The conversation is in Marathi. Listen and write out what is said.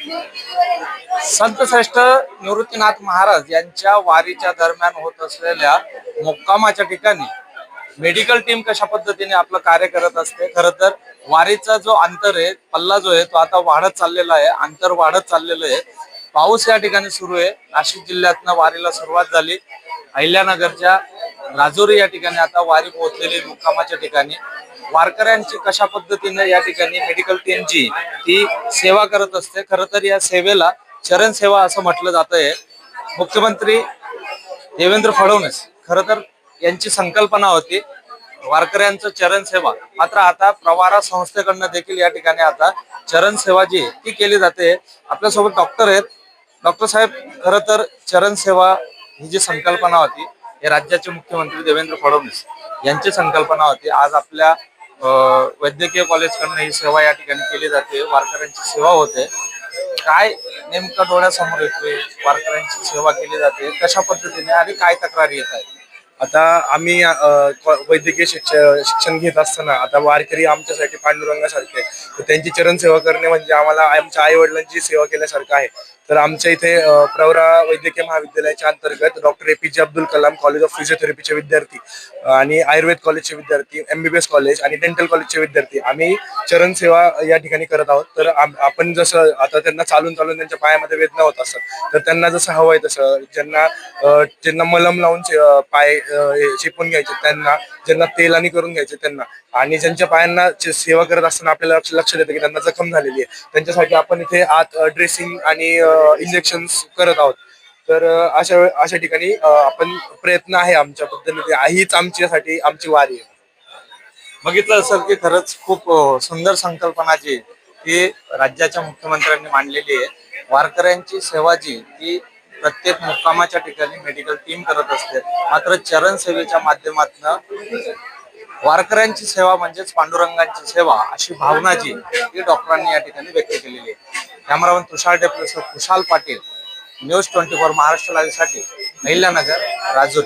संत श्रेष्ठ निवृत्तीनाथ महाराज यांच्या वारीच्या दरम्यान होत असलेल्या मुक्कामाच्या ठिकाणी मेडिकल टीम कशा पद्धतीने आपलं कार्य करत असते। खरं तर वारीचा जो अंतर आहे, पल्ला जो आहे तो आता वाढत चाललेला आहे, अंतर वाढत चाललेलं आहे। पाऊस या ठिकाणी सुरू आहे। नाशिक जिल्ह्यातनं वारीला सुरुवात झाली। अहिल्यानगरच्या राजोरी या ठिकाणी आता वारी पोहोचलेली मुक्कामाच्या ठिकाणी वारकऱ्यांची कशा पद्धतीने या ठिकाणी मेडिकल टीम जी ती सेवा करत असते। खरं तर या सेवेला चरण सेवा असं म्हटलं जात आहे। मुख्यमंत्री देवेंद्र फडणवीस खरं तर यांची संकल्पना होती वारकऱ्यांचं चरण सेवा, मात्र आता प्रवारा संस्थेकडनं देखील या ठिकाणी आता चरण सेवा जी ती केली जाते। आपल्यासोबत डॉक्टर आहेत। डॉक्टर साहेब, खरं तर चरण सेवा ही जी संकल्पना होती हे राज्याचे मुख्यमंत्री देवेंद्र फडणवीस यांची संकल्पना होती। आज आपल्या वैद्यकीय कॉलेजकडनं ही सेवा या ठिकाणी केली जाते, वारकऱ्यांची सेवा होते। काय नेमकं डोळ्यासमोर येतोय, वारकऱ्यांची सेवा केली जाते कशा पद्धतीने आणि काय तक्रारी येत आहेत? आता आम्ही वैद्यकीय शिक्षण घेत असताना आता वारकरी आमच्यासाठी पांडुरंगासारखे, तर त्यांची चरण सेवा करणे म्हणजे आम्हाला आमच्या आई वडिलांची सेवा केल्यासारखं आहे। तर आमच्या इथे प्रवरा वैद्यकीय महाविद्यालयाच्या अंतर्गत doctor APJ Abdul Kalam college of फिजिओथेरपीचे विद्यार्थी आणि आयुर्वेद कॉलेजचे विद्यार्थी, MBBS कॉलेज आणि डेंटल कॉलेजचे विद्यार्थी आम्ही चरण सेवा या ठिकाणी करत आहोत। तर आपण जसं आता त्यांना चालून चालून त्यांच्या पायामध्ये वेदना होत असतात, तर त्यांना जसं हवं आहे तसं ज्यांना मलम लावून पाय चेपून घ्यायचे, त्यांना ज्यांना तेलानी करून घ्यायचे त्यांना, आणि ज्यांच्या पायांना सेवा करत असताना आपल्याला लक्षात येतं की त्यांना जखम झालेली आहे, त्यांच्यासाठी आपण इथे आत ड्रेसिंग आणि इंजेक्शन करत आहोत। तर अशा ठिकाणी आपण प्रयत्न आहे आमच्या पद्धतीने, हीच आमच्यासाठी आमची वारी आहे। बघितलं असेल की खरंच खूप सुंदर संकल्पना जी ती राज्याच्या मुख्यमंत्र्यांनी मांडलेली आहे। वारकऱ्यांची सेवा जी ती प्रत्येक मुक्कामाच्या ठिकाणी मेडिकल टीम करत असते, मात्र चरण सेवेच्या माध्यमातून वारकऱ्यांची सेवा म्हणजेच पांडुरंगांची सेवा अशी भावना जी ती डॉक्टरांनी या ठिकाणी व्यक्त केलेली आहे। कॅमेरामन तुषार टेपलेसह खुशाल पाटील, न्यूज 24 महाराष्ट्र लाईव्हसाठी अहिल्यानगर, राजूर।